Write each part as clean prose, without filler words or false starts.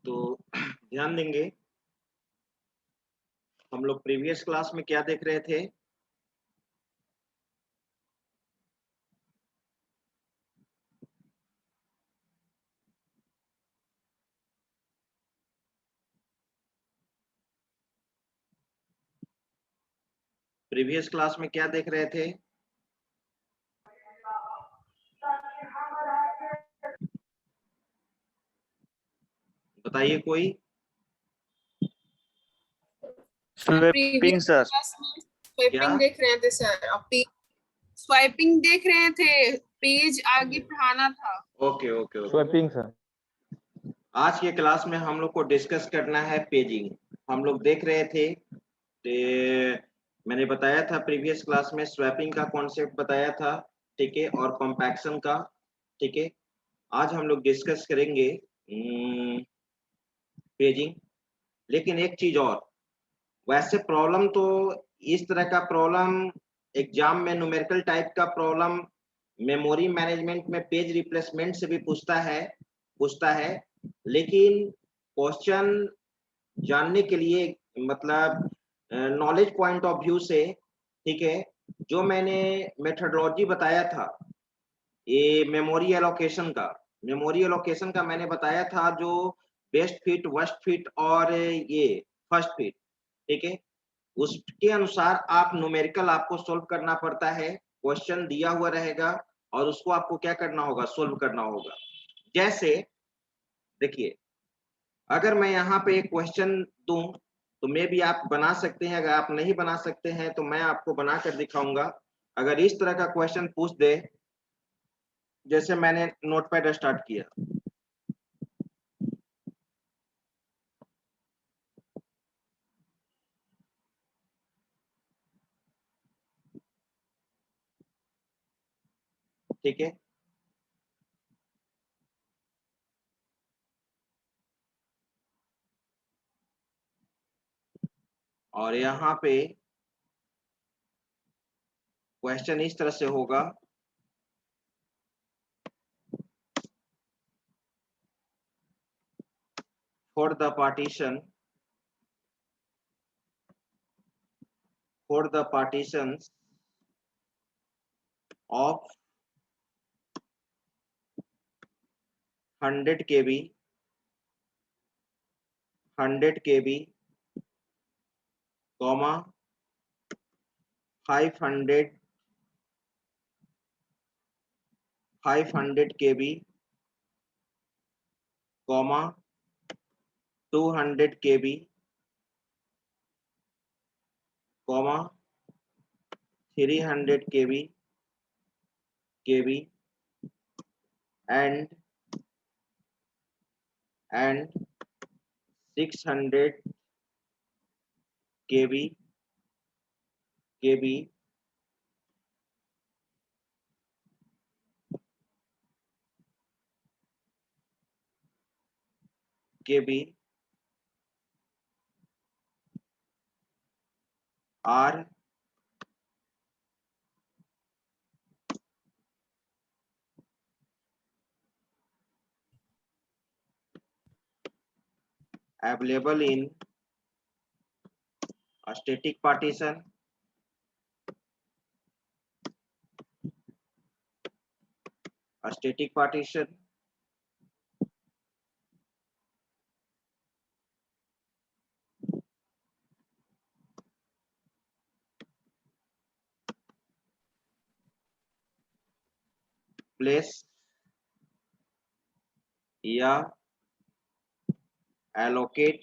तो ध्यान देंगे, हम लोग प्रीवियस क्लास में क्या देख रहे थे? प्रीवियस क्लास में क्या देख रहे थे? बताइए कोई। Sweeping sir. क्या? स्वाइपिंग देख रहे थे सर। स्वाइपिंग देख रहे थे, पेज आगे बढ़ाना था। Okay okay okay. Sweeping sir. आज के क्लास में हम लोग को डिस्कस करना है पेजिंग। हम लोग देख रहे थे, मैंने बताया था प्रीवियस क्लास में स्वैपिंग का कॉन्सेप्ट बताया था, ठीक है, और कॉम्पैक्शन का, ठीक है। आज हम लोग डिस्कस करेंगे पेजिंग। लेकिन एक चीज और, वैसे प्रॉब्लम तो इस तरह का प्रॉब्लम एग्जाम में न्यूमेरिकल टाइप का प्रॉब्लम मेमोरी मैनेजमेंट में पेज रिप्लेसमेंट से भी पूछता है। लेकिन क्वेश्चन जानने के लिए, मतलब नॉलेज पॉइंट ऑफ व्यू से, ठीक है, जो मैंने मेथोडोलॉजी बताया था, ये मेमोरी एलोकेशन का मैंने बताया था, जो बेस्ट फिट, वर्स्ट फिट और ये फर्स्ट फिट, ठीक है, उसके अनुसार आप न्यूमेरिकल आपको सोल्व करना पड़ता है। क्वेश्चन दिया हुआ रहेगा और उसको आपको क्या करना होगा, सोल्व करना होगा। जैसे देखिए, अगर मैं यहाँ पे एक क्वेश्चन दूं तो मे भी आप बना सकते हैं, अगर आप नहीं बना सकते हैं तो मैं आपको बना कर दिखाऊंगा। अगर इस तरह का क्वेश्चन पूछ दे, जैसे मैंने नोटपैड स्टार्ट किया, ठीक है, और यहाँ पे क्वेश्चन इस तरह से होगा, for the partition of 100 KB, 500 KB, 200 KB, 300 KB, and 600 KB, are available in a static partition, place या allocate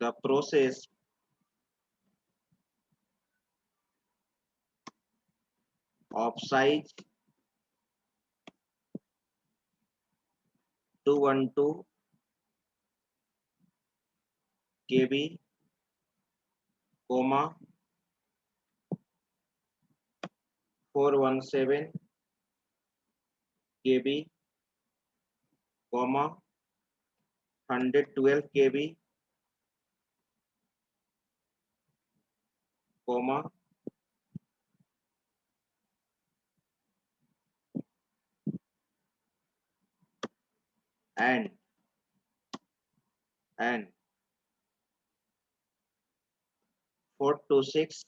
the process of size 212 KB, 417 KB, 112 KB, 1 and 4 to 6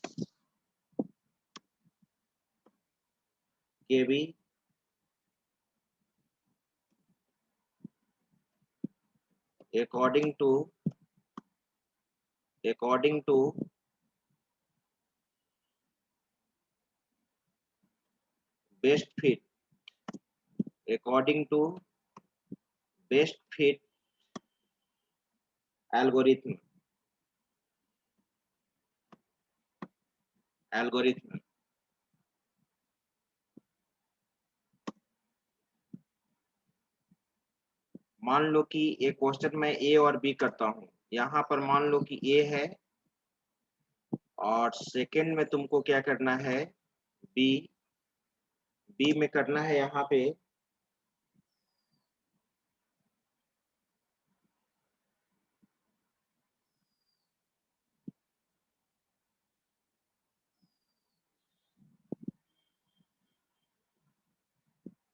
kb according to best fit algorithm मान लो कि एक question में ए और B करता हूं, यहां पर मान लो कि ए है और सेकंड में तुमको क्या करना है, बी में करना है यहाँ पे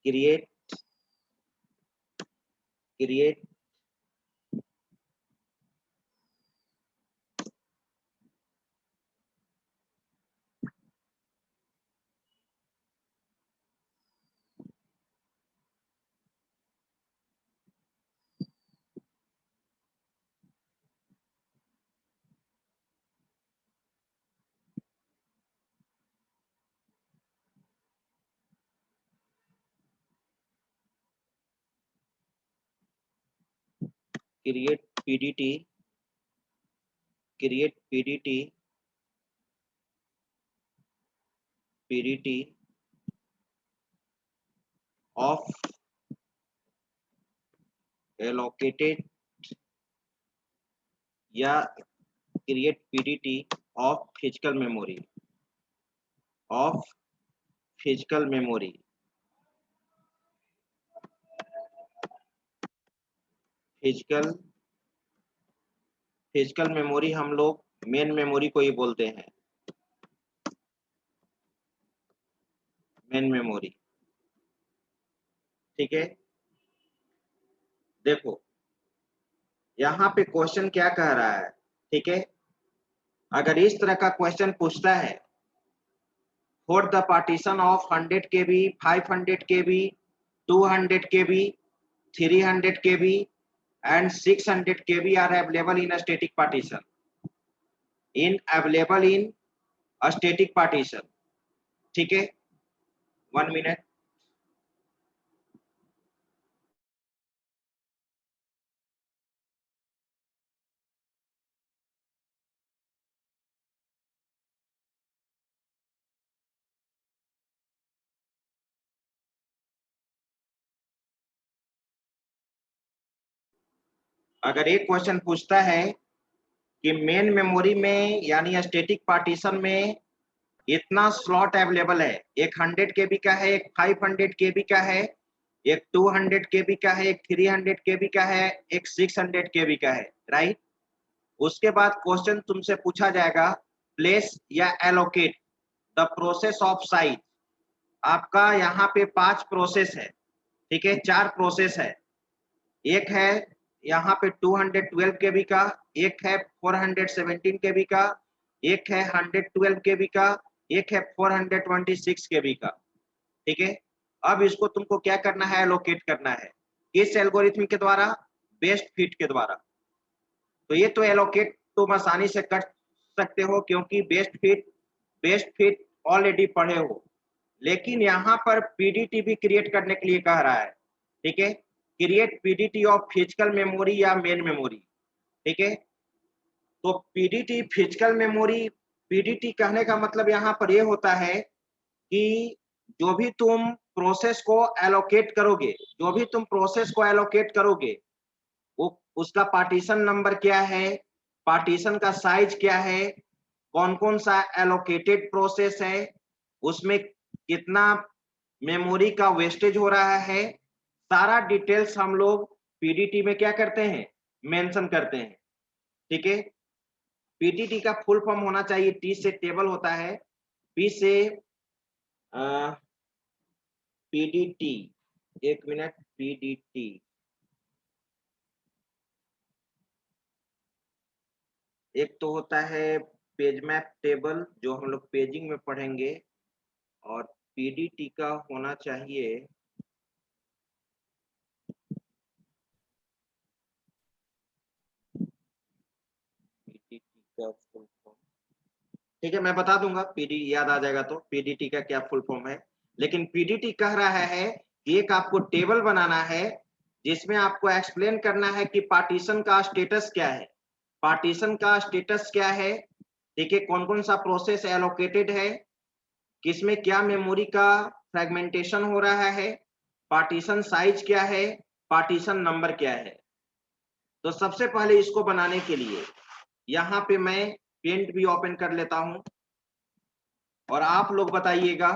क्रिएट PDT of allocated या create PDT of physical memory physical memory हम लोग मेन मेमोरी को ही बोलते हैं, मेन मेमोरी। ठीक है, देखो यहाँ पे क्वेश्चन क्या कह रहा है। ठीक है, अगर इस तरह का क्वेश्चन पूछता है, for the partition of 100 KB, 500 KB, 200 KB, 300 KB and 600 KB are available in a static partition. ठीक है, 1 मिनट। अगर एक क्वेश्चन पूछता है कि मेन मेमोरी में यानी स्टैटिक पार्टीशन में इतना स्लॉट अवेलेबल है, एक 100 KB का है, एक 500 KB का है, एक 200 KB का है, एक 300 KB का है, एक 600 KB का है, राइट। उसके बाद क्वेश्चन तुमसे पूछा जाएगा प्लेस या allocate the process of size. आपका यहाँ पे 5 प्रोसेस है, ठीक है, 4 प्रोसेस है। एक है यहाँ पे 212 KB का, एक है 417 KB का, एक है 112 KB का, एक है 426 KB का। ठीक है, अब इसको तुमको क्या करना है, एलोकेट करना है। किस एल्गोरिथम के द्वारा, बेस्ट फिट के द्वारा। तो ये तो एलोकेट तुम आसानी से कर सकते हो क्योंकि बेस्ट फिट ऑलरेडी पढ़े हो, लेकिन यहाँ पर पीडीटी भी क्रिएट करने के लिए कह रहा है। ठीक है, create PDT of physical memory या मेन मेमोरी। ठीक है, तो पीडीटी फिजिकल मेमोरी, पीडीटी कहने का मतलब यहाँ पर ये होता है कि जो भी तुम प्रोसेस को एलोकेट करोगे, वो उसका पार्टीशन नंबर क्या है, पार्टीशन का साइज क्या है, कौन-कौन सा एलोकेटेड प्रोसेस है, उसमें कितना मेमोरी का वेस्टेज हो रहा है, सारा डिटेल्स हम लोग पीडीटी में क्या करते हैं, मेंशन करते हैं। ठीक है, पीडीटी का फुल फॉर्म होना चाहिए, टी से टेबल होता है, पी से पीडीटी, एक मिनट, पीडीटी एक तो होता है पेज मैप टेबल जो हम लोग पेजिंग में पढ़ेंगे, और पीडीटी का होना चाहिए पीडीटी का फुल फॉर्म। ठीक है, मैं बता दूंगा, पीडी याद आ जाएगा तो पीडीटी का क्या फुल फॉर्म है। लेकिन पीडीटी कह रहा है कि एक आपको टेबल बनाना है जिसमें आपको एक्सप्लेन करना है कि पार्टीशन का स्टेटस क्या है। पार्टीशन का स्टेटस क्या है, देखिए कौन कौन सा प्रोसेस एलोकेटेड है, किसमें क्या मेमोरी का फ्रेगमेंटेशन हो रहा है, पार्टीशन साइज क्या है, पार्टीशन नंबर क्या है। तो सबसे पहले इसको बनाने के लिए यहाँ पे मैं पेंट भी ओपन कर लेता हूं और आप लोग बताइएगा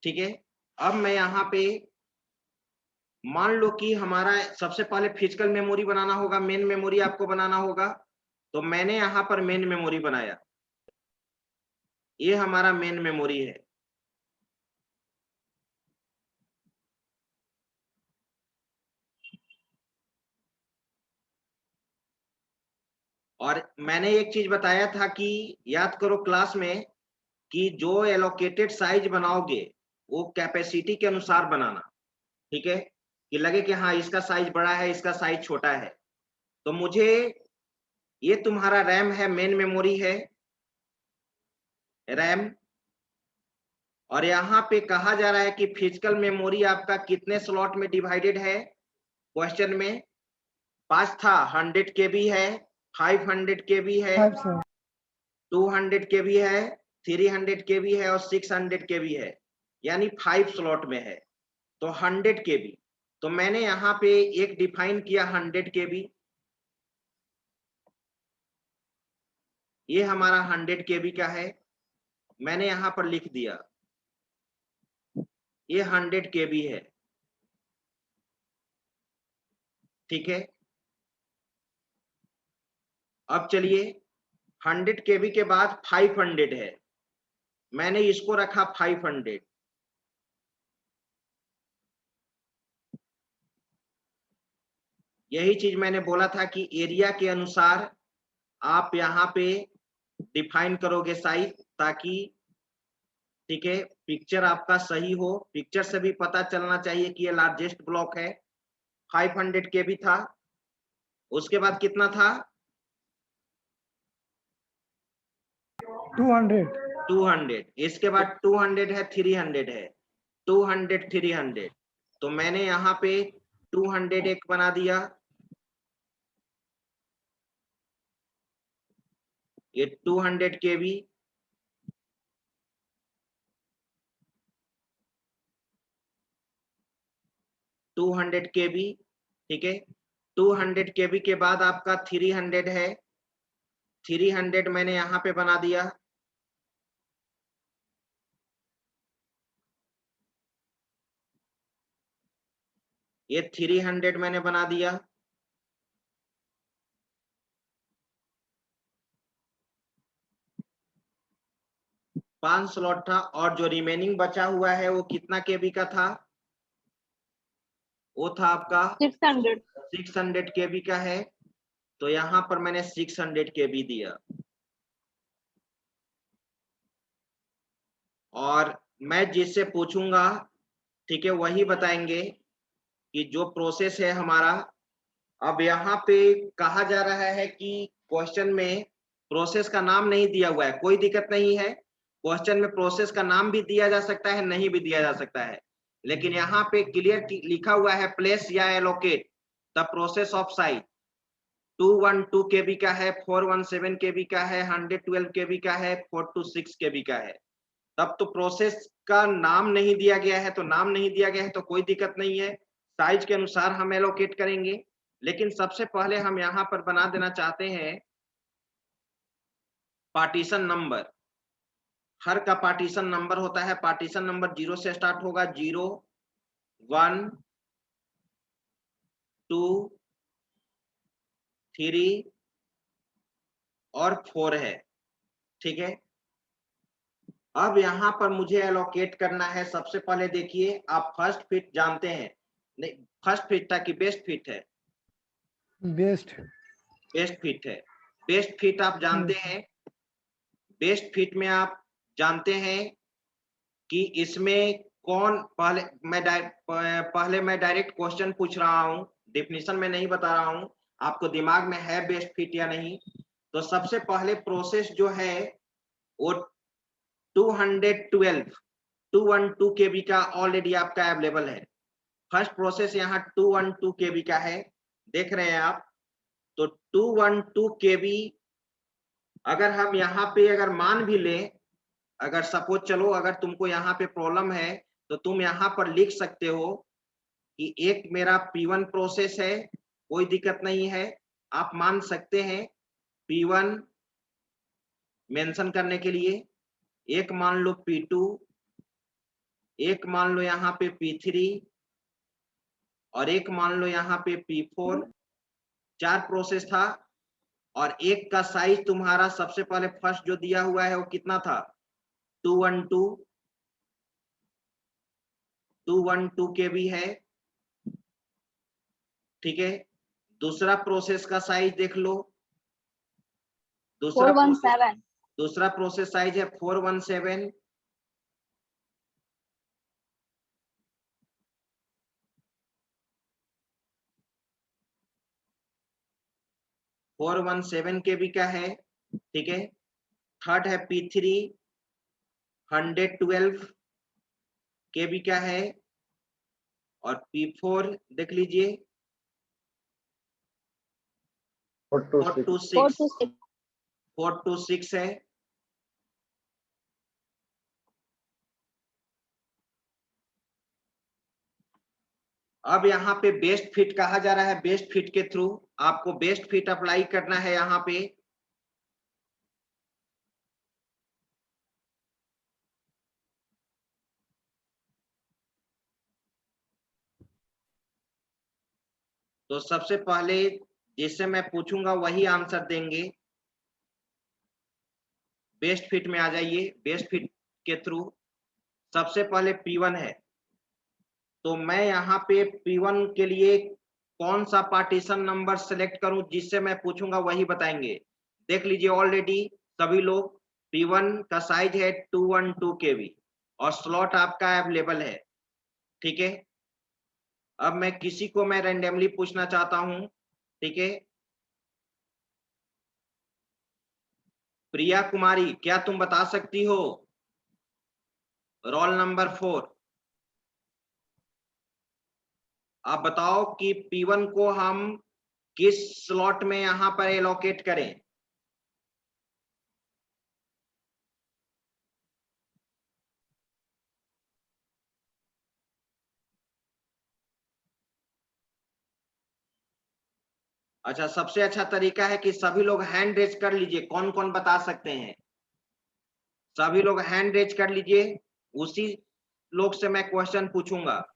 ठीक है। अब मैं यहाँ पे मान लो कि हमारा सबसे पहले फिजिकल मेमोरी बनाना होगा, मेन मेमोरी आपको बनाना होगा। तो मैंने यहाँ पर मेन मेमोरी बनाया, ये हमारा मेन मेमोरी है। और मैंने एक चीज बताया था कि याद करो क्लास में कि जो एलोकेटेड साइज बनाओगे वो कैपेसिटी के अनुसार बनाना, ठीक है, कि लगे कि हाँ इसका साइज बड़ा है इसका साइज छोटा है। तो मुझे ये तुम्हारा रैम है, मेन मेमोरी है रैम, और यहाँ पे कहा जा रहा है कि फिजिकल मेमोरी आपका कितने स्लॉट में डिवाइडेड है। क्वेश्चन में 5 था, 100 केबी है, 500 केबी है, 200 केबी है, 300 केबी है और 600 केबी है, यानी 5 स्लॉट में है। तो 100 केबी, तो मैंने यहाँ पे एक डिफाइन किया 100 केबी, ये हमारा 100 केबी का है, मैंने यहाँ पर लिख दिया ये 100 केबी है। ठीक है, अब चलिए 100 केबी के बाद 500 है, मैंने इसको रखा 500। यही चीज मैंने बोला था कि एरिया के अनुसार आप यहाँ पे डिफाइन करोगे साइज, ताकि ठीक है पिक्चर आपका सही हो, पिक्चर से भी पता चलना चाहिए कि ये लार्जेस्ट ब्लॉक है। 500 केबी था, उसके बाद कितना था 200, इसके बाद 200 है, 300 है, 200 300, तो मैंने यहाँ पे 200 एक बना दिया, ये 200 केबी। टू 200 केबी, ठीक है, 200 केबी के बाद आपका 300 है, 300 मैंने यहाँ पे बना दिया, ये 300 मैंने बना दिया। पांच स्लॉट था, और जो रिमेनिंग बचा हुआ है वो कितना केबी का था, वो था आपका 600 केबी का है, तो यहाँ पर मैंने 600 केबी दिया। और मैं जिससे पूछूंगा ठीक है वही बताएंगे कि जो प्रोसेस है हमारा। अब यहाँ पे कहा जा रहा है कि क्वेश्चन में प्रोसेस का नाम नहीं दिया हुआ है, कोई दिक्कत नहीं है, क्वेश्चन में प्रोसेस का नाम भी दिया जा सकता है, नहीं भी दिया जा सकता है, लेकिन यहाँ पे क्लियर लिखा हुआ है प्लेस या allocate the process of size. 212 केबी का है, 417 केबी का है, 112 केबी का है, 426 केबी का है। तब तो प्रोसेस का नाम नहीं दिया गया है, तो नाम नहीं दिया गया है तो कोई दिक्कत नहीं है, साइज के अनुसार हम एलोकेट करेंगे। लेकिन सबसे पहले हम यहाँ पर बना देना चाहते हैं पार्टीशन नंबर। हर का पार्टीशन नंबर होता है, पार्टीशन नंबर 0 से स्टार्ट होगा, 0 1 2 3 और 4 है, ठीक है। अब यहाँ पर मुझे एलोकेट करना है। सबसे पहले देखिए, आप फर्स्ट फिट जानते हैं, नहीं फर्स्ट फिट था कि बेस्ट फिट है? बेस्ट बेस्ट फिट है। बेस्ट फिट आप जानते हैं, बेस्ट फिट में आप जानते हैं कि इसमें कौन, पहले मैं डायरेक्ट क्वेश्चन पूछ रहा हूं, डेफिनेशन में नहीं बता रहा हूं, आपको दिमाग में है बेस्ट फिट या नहीं। तो सबसे पहले प्रोसेस जो है वो 212 केबी का ऑलरेडी आपका अवेलेबल है। फर्स्ट प्रोसेस यहाँ 212 केबी का है, देख रहे हैं आप। तो 212 केबी अगर हम यहाँ पे अगर मान भी लें, अगर सपोज चलो अगर तुमको यहाँ पे प्रॉब्लम है तो तुम यहाँ पर लिख सकते हो कि एक मेरा P1 प्रोसेस है, कोई दिक्कत नहीं है, आप मान सकते हैं P1 मेंशन करने के लिए। एक मान लो P2, एक मान लो यहाँ पे P3 और एक मान लो यहाँ पे P4। 4 प्रोसेस था और एक का साइज तुम्हारा सबसे पहले फर्स्ट जो दिया हुआ है वो कितना था? 212 केबी है, ठीक है। दूसरा प्रोसेस का साइज देख लो, दूसरा प्रोसेस साइज है 417। केबी का है, ठीक है। थर्ड है P3 112 केबी का है और P4 देख लीजिए 426 है। अब यहाँ पे बेस्ट फिट कहा जा रहा है, बेस्ट फिट के थ्रू आपको बेस्ट फिट अप्लाई करना है यहाँ पे। तो सबसे पहले जिससे मैं पूछूंगा वही आंसर देंगे। बेस्ट फिट में आ जाइए, बेस्ट फिट के थ्रू सबसे पहले P1 है, तो मैं यहाँ पे P1 के लिए कौन सा पार्टीशन नंबर सेलेक्ट करूं जिससे मैं पूछूंगा वही बताएंगे। देख लीजिए ऑलरेडी सभी लोग, P1 का साइज है 212 केबी और स्लॉट आपका अवेलेबल है, ठीक है। अब मैं किसी को मैं रैंडमली पूछना चाहता हूं, ठीक है। प्रिया कुमारी, क्या तुम बता सकती हो? रोल नंबर 4, आप बताओ कि P1 को हम किस स्लॉट में यहां पर एलोकेट करें? अच्छा, सबसे अच्छा तरीका है कि सभी लोग हैंड रेज कर लीजिए, कौन कौन बता सकते हैं? सभी लोग हैंड रेज कर लीजिए, उसी लोग से मैं क्वेश्चन पूछूंगा।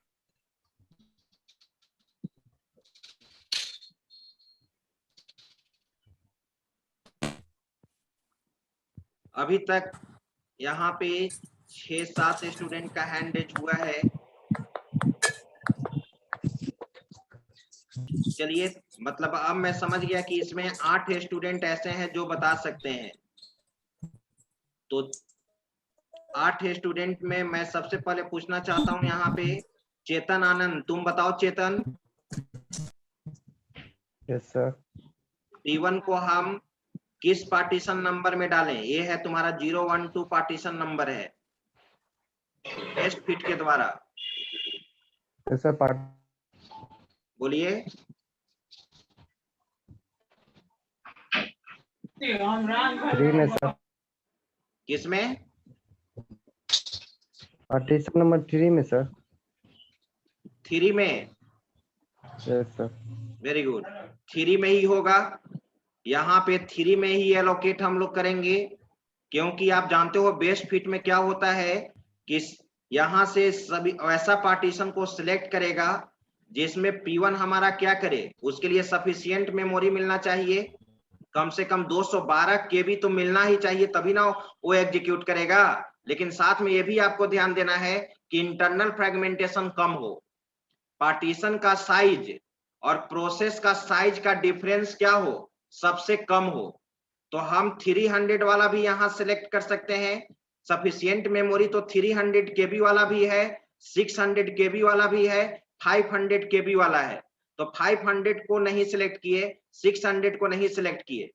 अभी तक यहाँ पे 6-7 स्टूडेंट का हैंड रेज हुआ है। चलिए, मतलब अब मैं समझ गया कि इसमें 8 स्टूडेंट ऐसे हैं जो बता सकते हैं। तो 8 स्टूडेंट में मैं सबसे पहले पूछना चाहता हूं यहाँ पे चेतन आनंद, तुम बताओ चेतन। Yes sir. P1 को हम किस पार्टीशन नंबर में डालें? ये है तुम्हारा 012 पार्टीशन नंबर है बेस्ट फिट के द्वारा। Yes sir. बोलिए। थ्री में सर। किसमें? पार्टीशन नंबर 3 में सर। 3 में? Yes sir. वेरी गुड, 3 में ही होगा। यहाँ पे 3 में ही एलोकेट हम लोग करेंगे, क्योंकि आप जानते हो बेस्ट फिट में क्या होता है कि यहाँ से सभी ऐसा पार्टीशन को सिलेक्ट करेगा जिसमें P1 हमारा क्या करे, उसके लिए सफिशिएंट मेमोरी मिलना चाहिए, कम से कम 212 केबी तो मिलना ही चाहिए, तभी ना वो एग्जीक्यूट करेगा। लेकिन साथ में ये भी आपको ध्यान देना है कि इंटरनल फ्रेगमेंटेशन कम हो, पार्टीशन का साइज और प्रोसेस का साइज का डिफरेंस क्या हो, सबसे कम हो। तो हम 300 वाला भी यहाँ सिलेक्ट कर सकते हैं। सफिशिएंट मेमोरी तो 300 KB वाला भी है, 600 KB वाला भी है, 500 KB वाला है। तो 500 को नहीं सिलेक्ट किए, 600 को नहीं सिलेक्ट किए,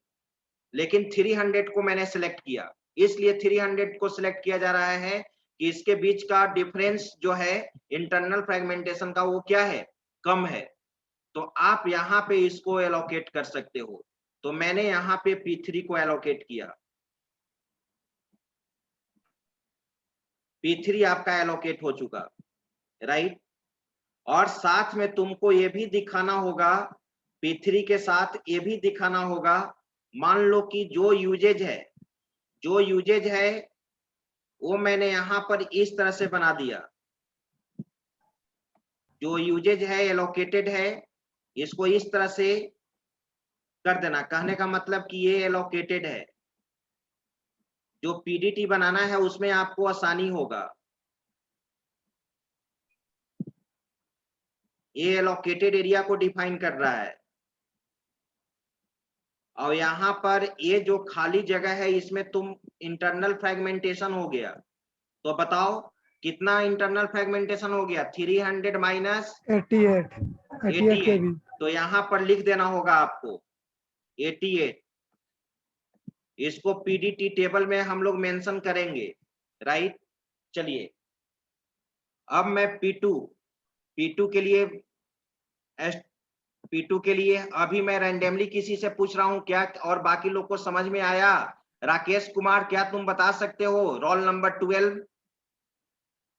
लेकिन 300 को मैंने सिलेक्ट किया। इसलिए 300 को सिलेक्ट किया जा रहा है कि इसके बीच का डिफरेंस जो है इंटरनल फ्रेगमेंटेशन का वो क्या है, कम है। तो आप यहाँ पे इसको एलोकेट कर सकते हो। तो मैंने यहाँ पे P3 को एलोकेट किया। P3 आपका एलोकेट हो चुका, राइट। और साथ में तुमको ये भी दिखाना होगा, P3 के साथ ये भी दिखाना होगा, मान लो कि जो यूजेज है वो मैंने यहाँ पर इस तरह से बना दिया। जो यूजेज है एलोकेटेड है, इसको इस तरह से कर देना। कहने का मतलब कि ये एलोकेटेड है। जो पीडीटी बनाना है उसमें आपको आसानी होगा। ये एलोकेटेड एरिया को डिफाइन कर रहा है। और यहाँ पर ये जो खाली जगह है इसमें तुम इंटरनल फ्रेगमेंटेशन हो गया। तो बताओ कितना इंटरनल फ्रेगमेंटेशन हो गया, 300 माइनस 88 KB। तो यहाँ पर लिख देना होगा आपको 88। इसको पीडीटी टेबल में हम लोग मेंशन करेंगे, राइट। चलिए अब मैं P2 के लिए अभी मैं रैंडमली किसी से पूछ रहा हूं क्या, और बाकी लोग को समझ में आया? राकेश कुमार, क्या तुम बता सकते हो? Roll number 12,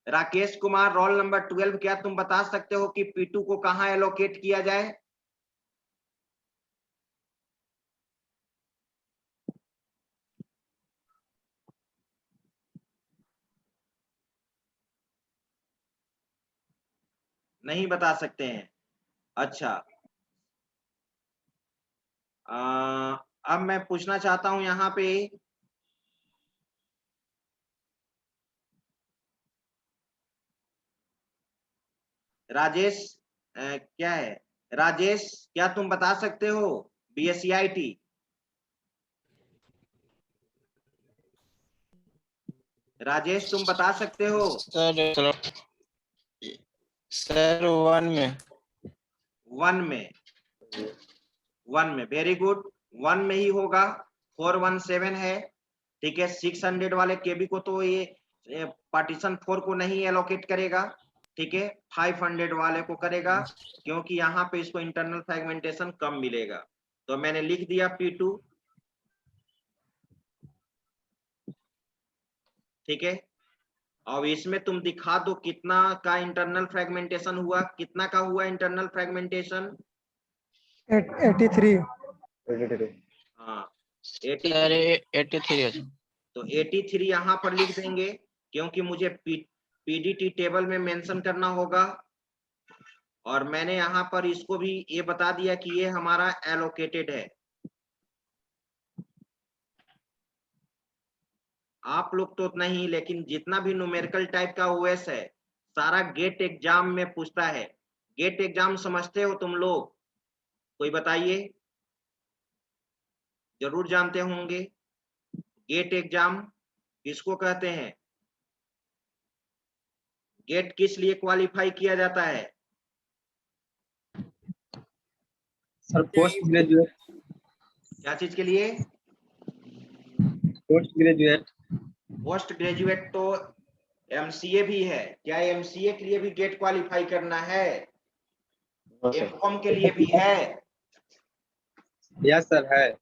Rakesh Kumar, roll number 12, क्या तुम बता सकते हो कि P2 को कहां एलोकेट किया जाए? नहीं बता सकते हैं, अच्छा। अब मैं पूछना चाहता हूं यहाँ पे, राजेश, क्या है राजेश, क्या तुम बता सकते हो? BSCIT राजेश तुम बता सकते हो? सर 1 में 1 में वेरी गुड, 1 में ही होगा। 417 है, ठीक है। 600 वाले केबी को तो ये पार्टीशन 4 को नहीं एलोकेट करेगा, ठीक है। 500 वाले को करेगा, क्योंकि यहाँ पे इसको इंटरनल फ्रेगमेंटेशन कम मिलेगा। तो मैंने लिख दिया P2, ठीक है। अब इसमें तुम दिखा दो कितना का इंटरनल फ्रेगमेंटेशन हुआ, कितना का हुआ इंटरनल फ्रेगमेंटेशन? 83। हाँ, 83 है। तो 83 यहाँ पर लिख देंगे, क्योंकि मुझे पीडीटी टेबल में मेंशन करना होगा। और मैंने यहाँ पर इसको भी ये बता दिया कि ये हमारा एलोकेटेड है। आप लोग तो नहीं, लेकिन जितना भी न्यूमेरिकल टाइप का ओएस है सारा गेट एग्जाम में पूछता है। गेट एग्जाम समझते हो तुम लोग? कोई बताइए, जरूर जानते होंगे। गेट एग्जाम किसको कहते हैं? गेट किस लिए क्वालिफाई किया जाता है? Sir post graduate. क्या चीज के लिए? Post graduate. पोस्ट ग्रेजुएट तो एमसीए भी है। क्या एमसीए के लिए भी गेट क्वालिफाई करना है? एमकॉम के लिए भी है। यस सर है।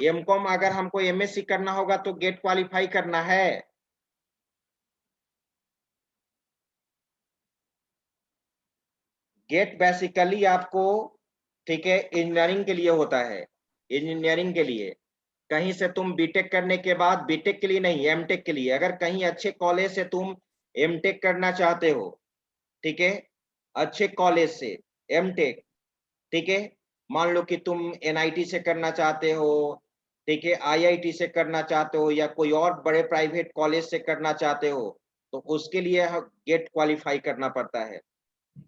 एमकॉम अगर हमको एमएससी करना होगा तो गेट क्वालिफाई करना है। गेट बेसिकली आपको, ठीक है, इंजीनियरिंग के लिए होता है। इंजीनियरिंग के लिए कहीं से तुम बीटेक करने के बाद, बीटेक के लिए नहीं, एमटेक के लिए, अगर कहीं अच्छे कॉलेज से तुम एमटेक करना चाहते हो, ठीक है, अच्छे कॉलेज से एमटेक, ठीक है, मान लो कि तुम एनआईटी से करना चाहते हो, ठीक है, आईआईटी से करना चाहते हो या कोई और बड़े प्राइवेट कॉलेज से करना चाहते हो तो उसके लिए गेट क्वालिफाई करना पड़ता है।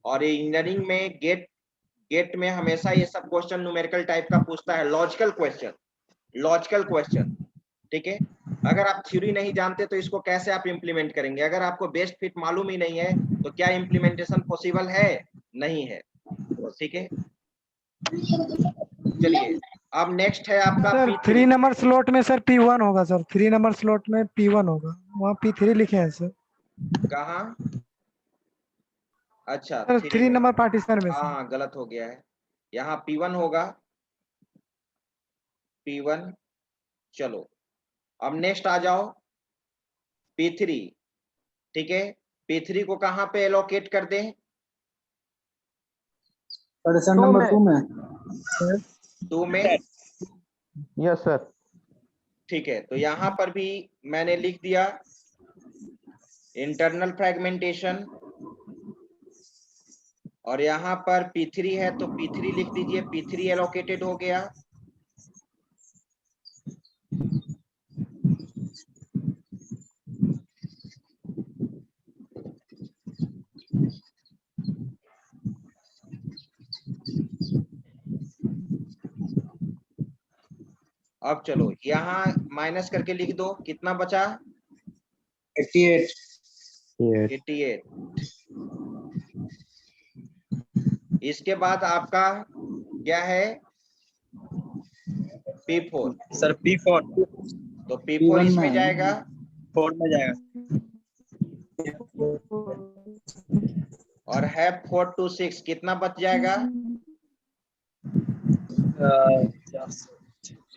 और इंजीनियरिंग में गेट में हमेशा ये सब क्वेश्चन न्यूमेरिकल टाइप का पूछता है, लॉजिकल क्वेश्चन। ठीक है, अगर आप थ्योरी नहीं जानते तो इसको कैसे आप इंप्लीमेंट करेंगे? अगर आपको बेस्ट फिट मालूम ही नहीं है तो क्या इंप्लीमेंटेशन पॉसिबल है? नहीं है। ठीक है, चलिए अब नेक्स्ट है आपका सर P3। 3 नंबर स्लॉट में सर P1 होगा सर, 3 नंबर स्लॉट में P1 होगा, वहाँ P3 लिखे हैं सर। कहाँ? अच्छा, सर 3 3 में, नंबर पार्टीशन में सर। हाँ गलत हो गया है, यहाँ P1 होगा, P1। चलो अब नेक्स्ट आ जाओ P3। ठीक है, P3 को कहाँ पे एलोकेट कर दें? पर्सन नंबर 2 में। 2 में। Yes sir. ठीक है, तो यहाँ पर भी मैंने लिख दिया इंटरनल फ्रेगमेंटेशन, और यहाँ पर P3 है तो P3 लिख दीजिए, P3 एलोकेटेड हो गया। अब चलो यहाँ माइनस करके लिख दो, कितना बचा? 88। 88। इसके बाद आपका क्या है? P4। सर P4 तो P4 इसमें में जाएगा, 4 में जाएगा। और है 4 to 6, कितना बच जाएगा?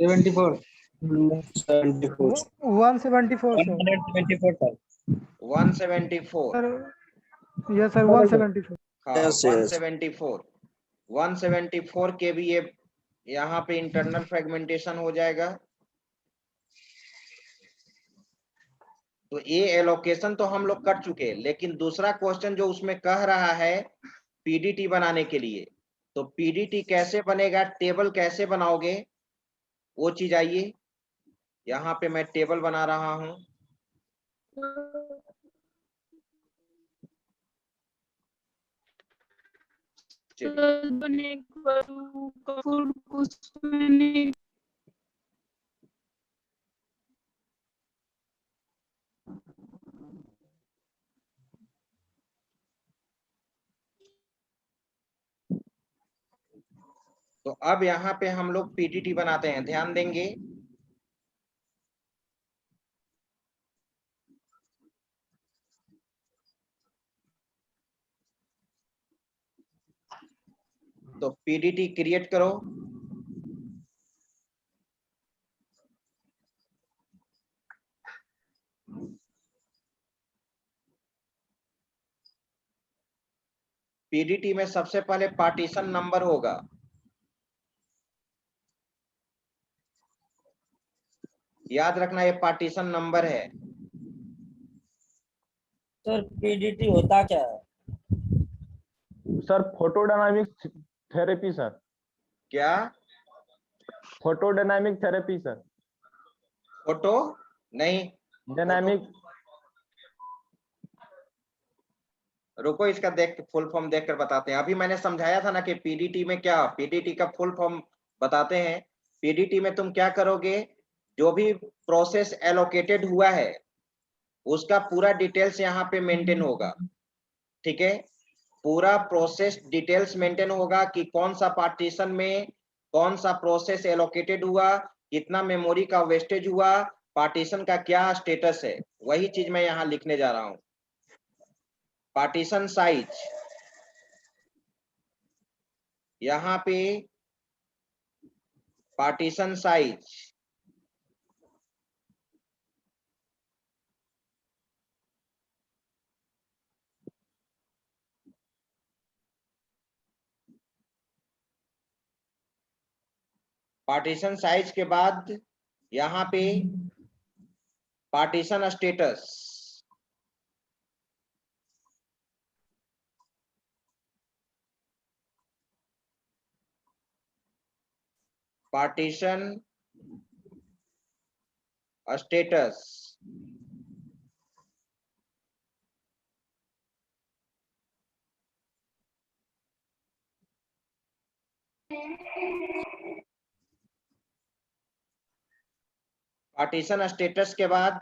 74 74 174 sir. 174 sir. 174। Sir yes sir 174। हाँ 174। 174 के भी ये यहाँ पे इंटरनल फ्रेगमेंटेशन हो जाएगा। तो ये एलोकेशन तो हम लोग कर चुके, लेकिन दूसरा क्वेश्चन जो उसमें कह रहा है पीडीटी बनाने के लिए, तो पीडीटी कैसे बनेगा, टेबल कैसे बनाओगे, वो चीज आइए। यहाँ पे मैं टेबल बना रहा हूं। तो अब यहाँ पे हम लोग पीडीटी बनाते हैं, ध्यान देंगे। तो पीडीटी क्रिएट करो। पीडीटी में सबसे पहले पार्टीशन नंबर होगा। याद रखना ये पार्टीशन नंबर है। सर पीडीटी होता क्या है? Sir photodynamic therapy sir. क्या? Photodynamic therapy sir. फोटो नहीं, डायनामिक। रुको इसका देख के फुल फॉर्म देखकर बताते हैं। अभी मैंने समझाया था ना कि पीडीटी में क्या, पीडीटी का फुल फॉर्म बताते हैं। पीडीटी में तुम क्या करोगे, जो भी प्रोसेस एलोकेटेड हुआ है उसका पूरा डिटेल्स यहाँ पे मेंटेन होगा। ठीक है, पूरा प्रोसेस डिटेल्स मेंटेन होगा कि कौन सा पार्टीशन में कौन सा प्रोसेस एलोकेटेड हुआ, कितना मेमोरी का वेस्टेज हुआ, पार्टीशन का क्या स्टेटस है, वही चीज मैं यहाँ लिखने जा रहा हूँ। पार्टीशन साइज, यहाँ पे पार्टीशन साइज, पार्टीशन साइज के बाद यहाँ पे partition status, partition status. Partition status के बाद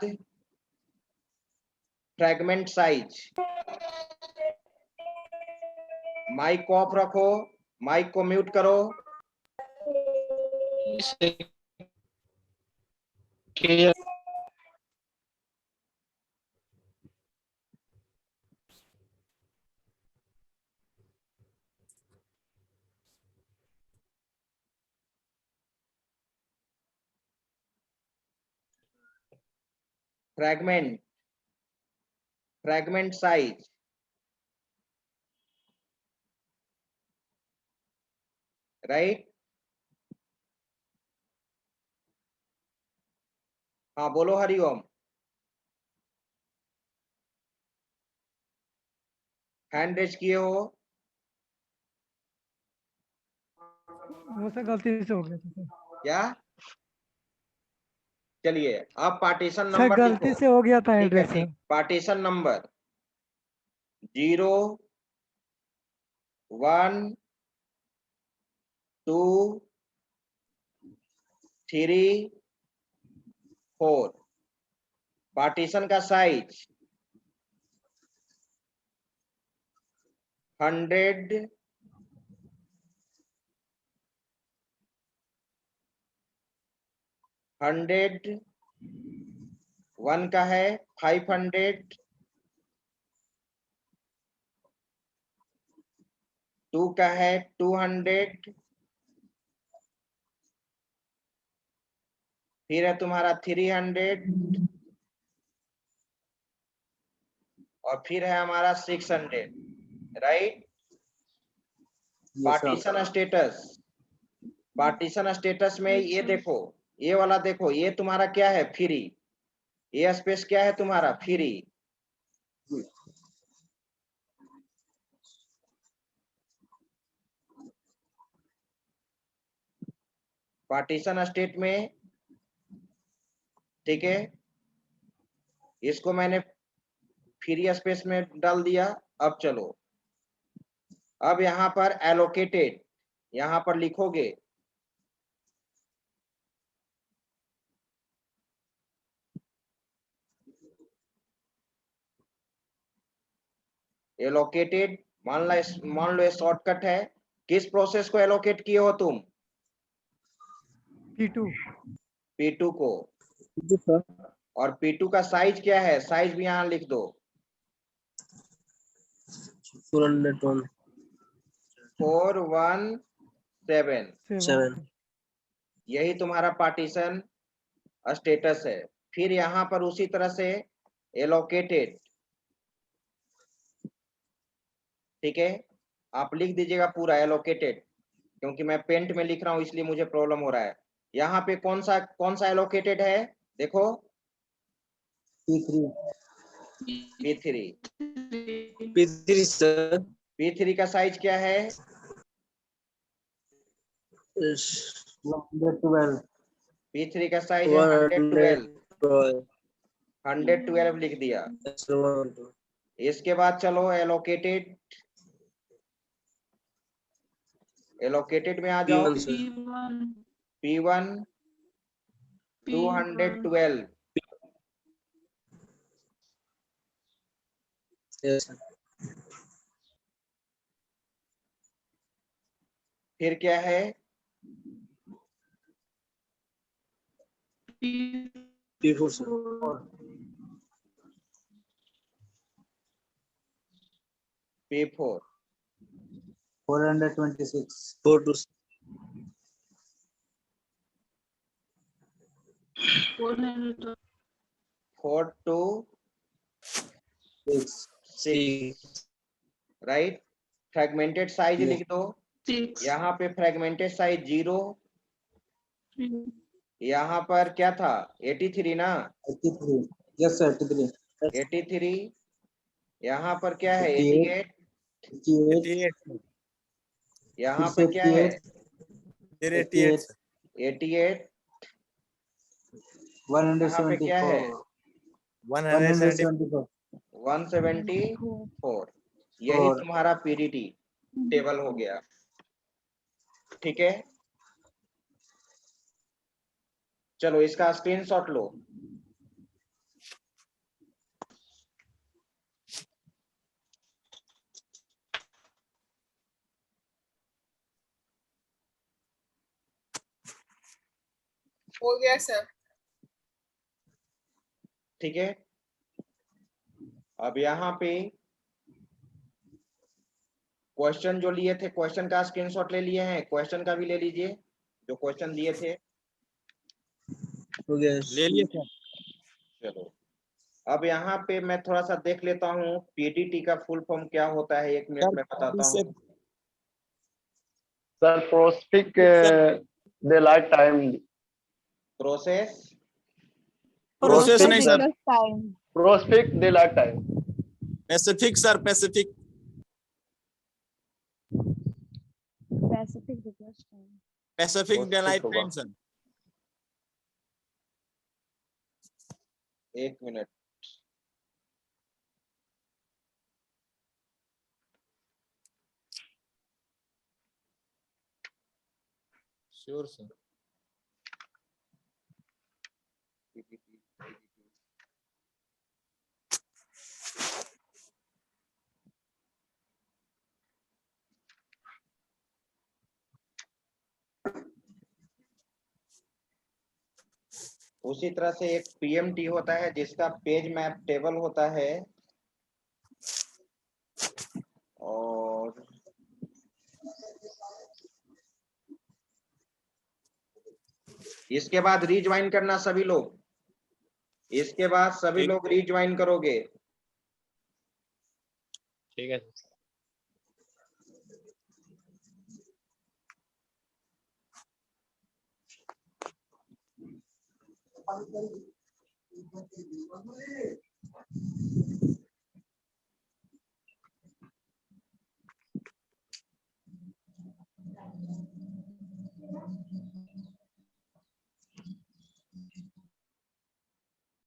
फ्रैगमेंट साइज। माइक को ऑफ रखो, माइक को म्यूट करो। इसे clear फ्रैगमेंट साइज। राइट, हाँ बोलो हरिओम। हैंड रेज किए हो? वो सर गलती से हो गया था सर। क्या? चलिए अब पार्टीशन सर नंबर गलती लिखो। से हो गया था ठीक है, एड्रेस सर। ठीक। Partition number 0 1 2 3 4। पार्टीशन का साइज 100 100 1 का है 500 2 का है 200 फिर है तुम्हारा 300 और फिर है हमारा 600। Right. Partition status, partition status में ये देखो, ये वाला देखो, ये तुम्हारा क्या है? फ्री। ये स्पेस क्या है तुम्हारा? फ्री। पार्टीशन स्टेट में, ठीक है, इसको मैंने फ्री स्पेस में डाल दिया। अब चलो, अब यहां पर एलोकेटेड, यहां पर लिखोगे एलोकेटेड। मान लो ये शॉर्टकट है। किस प्रोसेस को एलोकेट किए हो तुम? P2 P2 को। और P2 का साइज क्या है? साइज भी यहां लिख दो, 417। 7 यही तुम्हारा पार्टीशन स्टेटस है। फिर यहां पर उसी तरह से एलोकेटेड, ठीक है, आप लिख दीजिएगा पूरा एलोकेटेड, क्योंकि मैं पेंट में लिख रहा हूं इसलिए मुझे प्रॉब्लम हो रहा है। यहाँ पे कौन सा एलोकेटेड है? देखो P3। P3 sir P3 का साइज क्या है? is 112 P3 का साइज है 112। 112 लिख दिया। इसके बाद चलो एलोकेटेड, एलोकेटेड में आ जाओ। P1 212। Yes फिर क्या है? P4 sir P4 426 4 to 4 to 6 6। Right. Fragmented size लिख दो। यहाँ पे फ्रेगमेंटेड साइज 0। यहाँ पर क्या था? 83 ना? 83 yes sir 83 83। यहाँ पर क्या है? 88 88। यहाँ पर क्या है? 88 88। यहाँ पे क्या है 174 174, यही और तुम्हारा पीडीटी टेबल हो गया। ठीक है, चलो इसका स्क्रीनशॉट लो। हो गया सर। ठीक है, अब यहाँ पे क्वेश्चन जो लिए थे, क्वेश्चन का स्क्रीनशॉट ले लिए हैं, क्वेश्चन का भी ले लीजिए जो क्वेश्चन दिए थे। हो गया ले लिए सर। चलो अब यहाँ पे मैं थोड़ा सा देख लेता हूँ पीडीटी का फुल फॉर्म क्या होता है, 1 मिनट में बताता हूँ। Sir Pacific daylight time, process process नहीं sir, Pacific daylight time. Pacific sir, Pacific Pacific daylight time sir. 1 minute, sure sir. उसी तरह से एक पीएमटी होता है जिसका पेज मैप टेबल होता है, और इसके बाद रीज्वाइन करना सभी लोग, इसके बाद सभी ठीक। लोग रीज्वाइन करोगे। ठीक है सर।